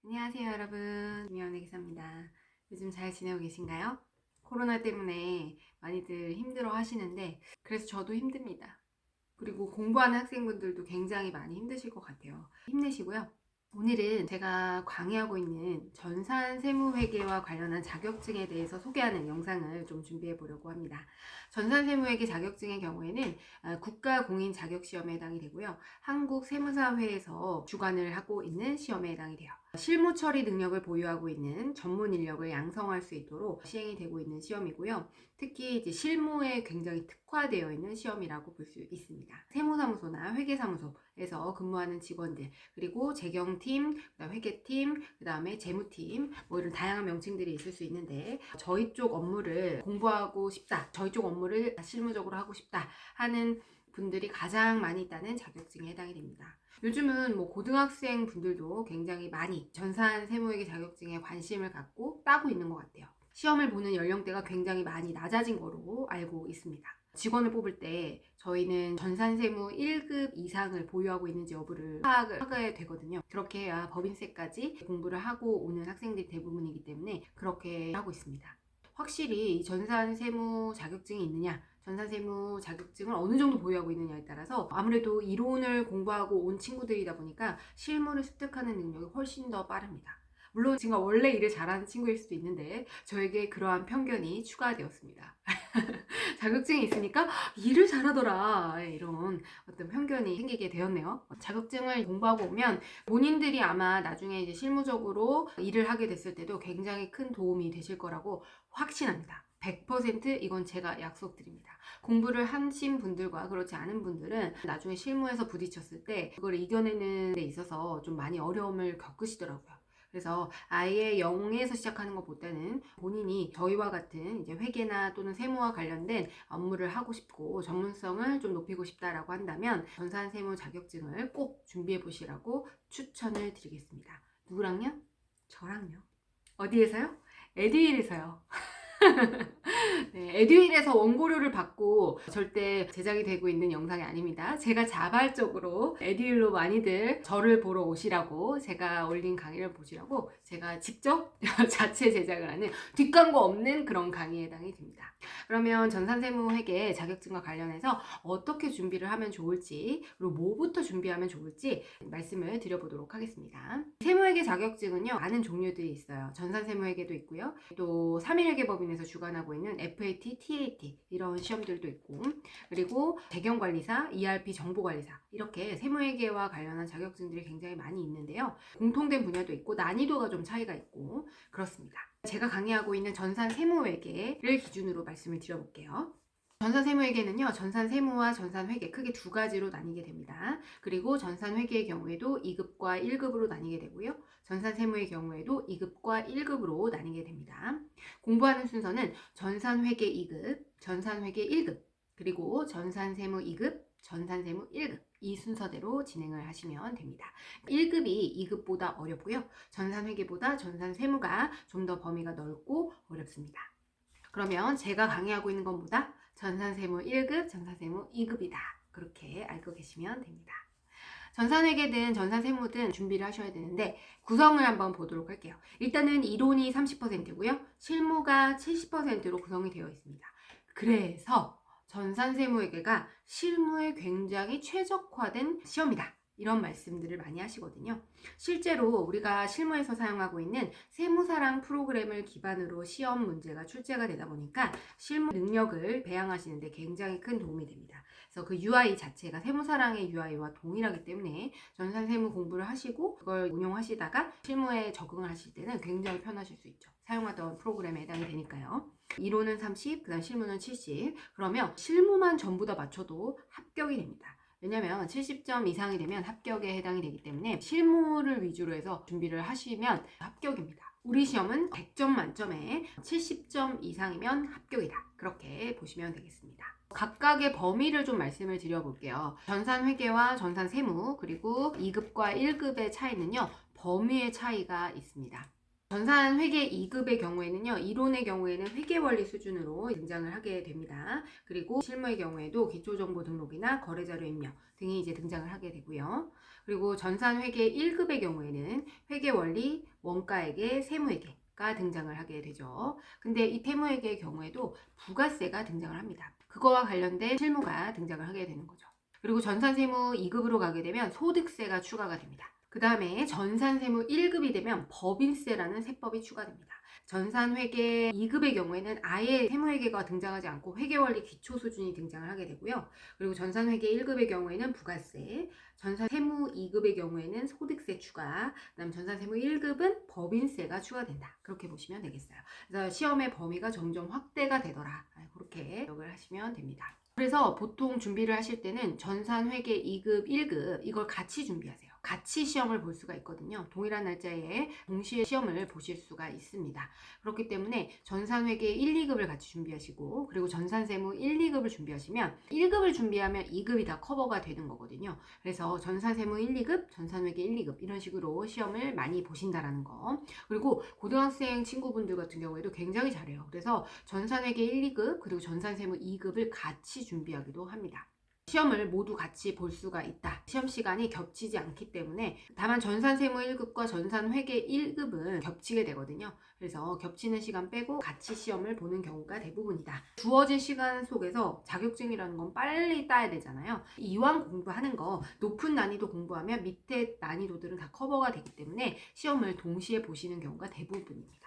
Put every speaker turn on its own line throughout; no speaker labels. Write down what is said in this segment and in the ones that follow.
안녕하세요 여러분, 김여원의 기사입니다. 요즘 잘 지내고 계신가요? 코로나 때문에 많이들 힘들어 하시는데 그래서 저도 힘듭니다. 그리고 공부하는 학생분들도 굉장히 많이 힘드실 것 같아요. 힘내시고요. 오늘은 제가 강의하고 있는 전산세무회계와 관련한 자격증에 대해서 소개하는 영상을 좀 준비해 보려고 합니다. 전산세무회계 자격증의 경우에는 국가공인 자격시험에 해당이 되고요. 한국세무사회에서 주관을 하고 있는 시험에 해당이 돼요. 실무 처리 능력을 보유하고 있는 전문 인력을 양성할 수 있도록 시행이 되고 있는 시험이고요. 특히 이제 실무에 굉장히 특화되어 있는 시험이라고 볼 수 있습니다. 세무사무소나 회계사무소에서 근무하는 직원들, 그리고 재경팀, 그다음 회계팀, 그다음에 재무팀, 뭐 이런 다양한 명칭들이 있을 수 있는데 저희 쪽 업무를 공부하고 싶다, 저희 쪽 업무를 실무적으로 하고 싶다 하는 분들이 가장 많이 있다는 자격증에 해당이 됩니다. 요즘은 뭐 고등학생 분들도 굉장히 많이 전산 세무회계 자격증에 관심을 갖고 따고 있는 것 같아요. 시험을 보는 연령대가 굉장히 많이 낮아진 거로 알고 있습니다. 직원을 뽑을 때 저희는 전산세무 1급 이상을 보유하고 있는지 여부를 파악을 하게 되거든요. 그렇게 해야 법인세까지 공부를 하고 오는 학생들이 대부분이기 때문에 그렇게 하고 있습니다. 확실히 이 전산세무 자격증이 있느냐, 전산세무 자격증을 어느 정도 보유하고 있느냐에 따라서 아무래도 이론을 공부하고 온 친구들이다 보니까 실무를 습득하는 능력이 훨씬 더 빠릅니다. 물론 제가 원래 일을 잘하는 친구일 수도 있는데 저에게 그러한 편견이 추가되었습니다. 자격증이 있으니까 일을 잘하더라, 이런 어떤 편견이 생기게 되었네요. 자격증을 공부하고 오면 본인들이 아마 나중에 이제 실무적으로 일을 하게 됐을 때도 굉장히 큰 도움이 되실 거라고 확신합니다. 100% 이건 제가 약속드립니다. 공부를 하신 분들과 그렇지 않은 분들은 나중에 실무에서 부딪혔을 때 그걸 이겨내는 데 있어서 좀 많이 어려움을 겪으시더라고요. 그래서 아예 0에서 시작하는 것보다는 본인이 저희와 같은 이제 회계나 또는 세무와 관련된 업무를 하고 싶고 전문성을 좀 높이고 싶다라고 한다면 전산세무 자격증을 꼭 준비해 보시라고 추천을 드리겠습니다. 누구랑요? 저랑요. 어디에서요? 에듀윌에서요. 네, 에듀윌에서 원고료를 받고 절대 제작이 되고 있는 영상이 아닙니다. 제가 자발적으로 에듀윌로 많이들 저를 보러 오시라고, 제가 올린 강의를 보시라고 제가 직접 자체 제작을 하는 뒷광고 없는 그런 강의에 해당이 됩니다. 그러면 전산세무회계 자격증과 관련해서 어떻게 준비를 하면 좋을지, 그리고 뭐부터 준비하면 좋을지 말씀을 드려보도록 하겠습니다. 세무회계 자격증은요, 많은 종류들이 있어요. 전산세무회계도 있고요. 또 3일회계법인에서 주관하고 있는 FAT, TAT 이런 시험들도 있고, 그리고 재경관리사, ERP 정보관리사, 이렇게 세무회계와 관련한 자격증들이 굉장히 많이 있는데요. 공통된 분야도 있고 난이도가 좀 차이가 있고 그렇습니다. 제가 강의하고 있는 전산세무회계를 기준으로 말씀을 드려볼게요. 전산세무회계는요, 전산세무와 전산회계 크게 두 가지로 나뉘게 됩니다. 그리고 전산회계의 경우에도 2급과 1급으로 나뉘게 되고요. 전산세무의 경우에도 2급과 1급으로 나뉘게 됩니다. 공부하는 순서는 전산회계 2급, 전산회계 1급, 그리고 전산세무 2급, 전산세무 1급 이 순서대로 진행을 하시면 됩니다. 1급이 2급보다 어렵고요. 전산회계보다 전산세무가 좀 더 범위가 넓고 어렵습니다. 그러면 제가 강의하고 있는 것보다 전산세무 1급, 전산세무 2급이다. 그렇게 알고 계시면 됩니다. 전산회계든 전산세무든 준비를 하셔야 되는데 구성을 한번 보도록 할게요. 일단은 이론이 30%고요. 실무가 70%로 구성이 되어 있습니다. 그래서 전산세무회계가 실무에 굉장히 최적화된 시험이다, 이런 말씀들을 많이 하시거든요. 실제로 우리가 실무에서 사용하고 있는 세무사랑 프로그램을 기반으로 시험 문제가 출제가 되다 보니까 실무 능력을 배양하시는데 굉장히 큰 도움이 됩니다. 그래서 그 UI 자체가 세무사랑의 UI와 동일하기 때문에 전산세무 공부를 하시고 그걸 운용하시다가 실무에 적응을 하실 때는 굉장히 편하실 수 있죠. 사용하던 프로그램에 해당이 되니까요. 이론은 30, 그 다음 실무는 70. 그러면 실무만 전부 다 맞춰도 합격이 됩니다. 왜냐면 70점 이상이 되면 합격에 해당이 되기 때문에 실무를 위주로 해서 준비를 하시면 합격입니다. 우리 시험은 100점 만점에 70점 이상이면 합격이다, 그렇게 보시면 되겠습니다. 각각의 범위를 좀 말씀을 드려볼게요. 전산회계와 전산세무, 그리고 2급과 1급의 차이는요, 범위의 차이가 있습니다. 전산 회계 2급의 경우에는요, 이론의 경우에는 회계 원리 수준으로 등장을 하게 됩니다. 그리고 실무의 경우에도 기초정보 등록이나 거래자료 입력 등이 이제 등장을 하게 되고요. 그리고 전산 회계 1급의 경우에는 회계 원리, 원가회계, 세무회계가 등장을 하게 되죠. 근데 이 세무회계의 경우에도 부가세가 등장을 합니다. 그거와 관련된 실무가 등장을 하게 되는 거죠. 그리고 전산세무 2급으로 가게 되면 소득세가 추가가 됩니다. 그 다음에 전산세무 1급이 되면 법인세라는 세법이 추가됩니다. 전산회계 2급의 경우에는 아예 세무회계가 등장하지 않고 회계원리 기초수준이 등장을 하게 되고요. 그리고 전산회계 1급의 경우에는 부가세, 전산세무 2급의 경우에는 소득세 추가, 그다음 전산세무 1급은 법인세가 추가된다. 그렇게 보시면 되겠어요. 그래서 시험의 범위가 점점 확대가 되더라. 그렇게 기억을 하시면 됩니다. 그래서 보통 준비를 하실 때는 전산회계 2급, 1급 이걸 같이 준비하세요. 같이 시험을 볼 수가 있거든요. 동일한 날짜에 동시에 시험을 보실 수가 있습니다. 그렇기 때문에 전산회계 1, 2급을 같이 준비하시고, 그리고 전산세무 1, 2급을 준비하시면 1급을 준비하면 2급이 다 커버가 되는 거거든요. 그래서 전산세무 1, 2급, 전산회계 1, 2급 이런 식으로 시험을 많이 보신다라는 거. 그리고 고등학생 친구분들 같은 경우에도 굉장히 잘해요. 그래서 전산회계 1, 2급 그리고 전산세무 2급을 같이 준비하기도 합니다. 시험을 모두 같이 볼 수가 있다. 시험 시간이 겹치지 않기 때문에, 다만 전산세무 1급과 전산회계 1급은 겹치게 되거든요. 그래서 겹치는 시간 빼고 같이 시험을 보는 경우가 대부분이다. 주어진 시간 속에서 자격증이라는 건 빨리 따야 되잖아요. 이왕 공부하는 거 높은 난이도 공부하면 밑에 난이도들은 다 커버가 되기 때문에 시험을 동시에 보시는 경우가 대부분입니다.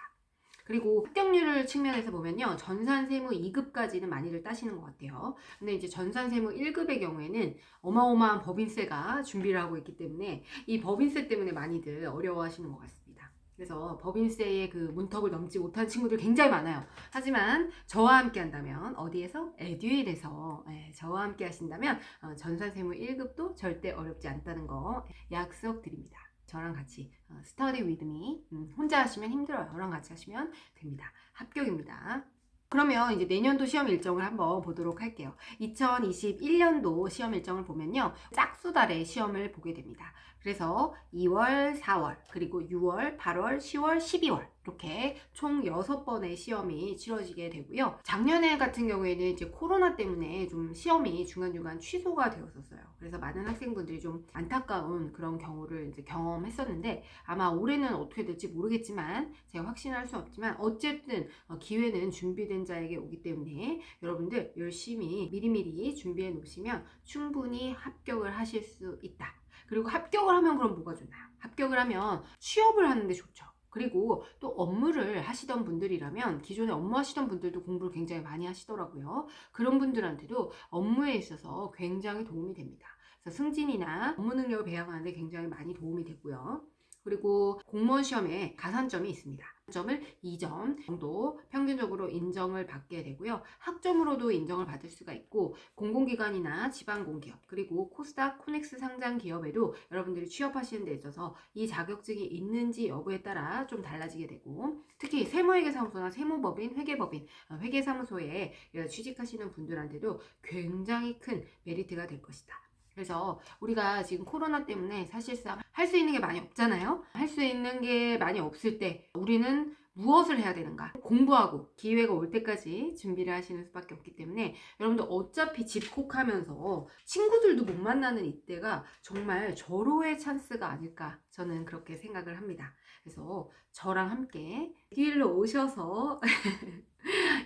그리고 합격률을 측면에서 보면요, 전산세무 2급까지는 많이들 따시는 것 같아요. 근데 이제 전산세무 1급의 경우에는 어마어마한 법인세가 준비를 하고 있기 때문에 이 법인세 때문에 많이들 어려워하시는 것 같습니다. 그래서 법인세의 그 문턱을 넘지 못한 친구들 굉장히 많아요. 하지만 저와 함께 한다면, 어디에서? 에듀윌에서 저와 함께 하신다면 전산세무 1급도 절대 어렵지 않다는 거 약속드립니다. 저랑 같이 study with me. 혼자 하시면 힘들어요. 저랑 같이 하시면 됩니다. 합격입니다. 그러면 이제 내년도 시험 일정을 한번 보도록 할게요. 2021년도 시험 일정을 보면요, 짝수달의 시험을 보게 됩니다. 그래서 2월, 4월, 그리고 6월, 8월, 10월, 12월 이렇게 총 6번의 시험이 치러지게 되고요. 작년에 같은 경우에는 이제 코로나 때문에 좀 시험이 중간중간 취소가 되었었어요. 그래서 많은 학생분들이 좀 안타까운 그런 경우를 이제 경험했었는데, 아마 올해는 어떻게 될지 모르겠지만, 제가 확신할 수 없지만 어쨌든 기회는 준비된 자에게 오기 때문에 여러분들 열심히 미리미리 준비해 놓으시면 충분히 합격을 하실 수 있다. 그리고 합격을 하면 그럼 뭐가 좋나요? 합격을 하면 취업을 하는데 좋죠. 그리고 또 업무를 하시던 분들이라면, 기존에 업무하시던 분들도 공부를 굉장히 많이 하시더라고요. 그런 분들한테도 업무에 있어서 굉장히 도움이 됩니다. 그래서 승진이나 업무 능력을 배양하는데 굉장히 많이 도움이 되고요. 그리고 공무원 시험에 가산점이 있습니다. 점을 2점 정도 평균적으로 인정을 받게 되고요. 학점으로도 인정을 받을 수가 있고, 공공기관이나 지방공기업, 그리고 코스닥, 코넥스 상장 기업에도 여러분들이 취업하시는 데 있어서 이 자격증이 있는지 여부에 따라 좀 달라지게 되고, 특히 세무회계사무소나 세무법인, 회계법인, 회계사무소에 취직하시는 분들한테도 굉장히 큰 메리트가 될 것이다. 그래서 우리가 지금 코로나 때문에 사실상 할 수 있는 게 많이 없잖아요. 할 수 있는 게 많이 없을 때 우리는 무엇을 해야 되는가? 공부하고 기회가 올 때까지 준비를 하시는 수밖에 없기 때문에, 여러분들 어차피 집콕하면서 친구들도 못 만나는 이때가 정말 절호의 찬스가 아닐까, 저는 그렇게 생각을 합니다. 그래서 저랑 함께 뒤로 오셔서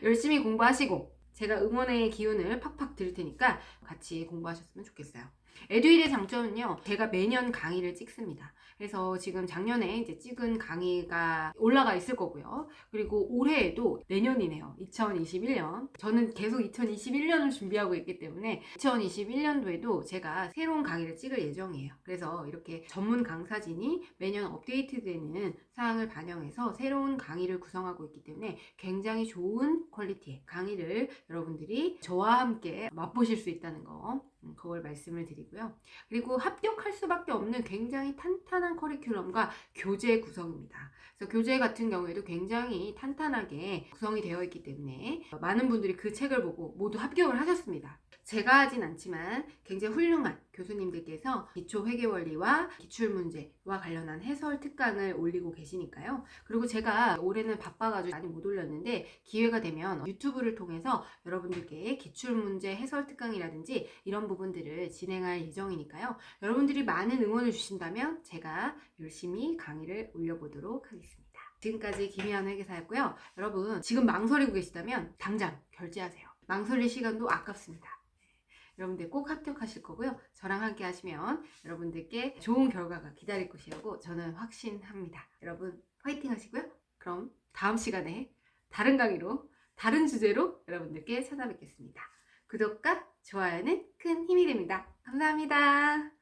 열심히 공부하시고, 제가 응원의 기운을 팍팍 드릴 테니까 같이 공부하셨으면 좋겠어요. 에듀윌의 장점은요, 제가 매년 강의를 찍습니다. 그래서 지금 작년에 이제 찍은 강의가 올라가 있을 거고요. 그리고 올해에도, 내년이네요. 2021년. 저는 계속 2021년을 준비하고 있기 때문에 2021년도에도 제가 새로운 강의를 찍을 예정이에요. 그래서 이렇게 전문 강사진이 매년 업데이트되는 사항을 반영해서 새로운 강의를 구성하고 있기 때문에 굉장히 좋은 퀄리티의 강의를 여러분들이 저와 함께 맛보실 수 있다는 거, 그걸 말씀을 드리고요. 그리고 합격할 수밖에 없는 굉장히 탄탄한 커리큘럼과 교재 구성입니다. 그래서 교재 같은 경우에도 굉장히 탄탄하게 구성이 되어 있기 때문에 많은 분들이 그 책을 보고 모두 합격을 하셨습니다. 제가 하진 않지만 굉장히 훌륭한 교수님들께서 기초 회계 원리와 기출 문제와 관련한 해설 특강을 올리고 계시니까요. 그리고 제가 올해는 바빠가지고 많이 못 올렸는데 기회가 되면 유튜브를 통해서 여러분들께 기출 문제 해설 특강이라든지 이런 부분들을 진행할 예정이니까요. 여러분들이 많은 응원을 주신다면 제가 열심히 강의를 올려보도록 하겠습니다. 지금까지 김희연 회계사였고요. 여러분 지금 망설이고 계시다면 당장 결제하세요. 망설일 시간도 아깝습니다. 여러분들 꼭 합격하실 거고요. 저랑 함께 하시면 여러분들께 좋은 결과가 기다릴 것이라고 저는 확신합니다. 여러분 화이팅 하시고요. 그럼 다음 시간에 다른 강의로 다른 주제로 여러분들께 찾아뵙겠습니다. 구독과 좋아요는 큰 힘이 됩니다. 감사합니다.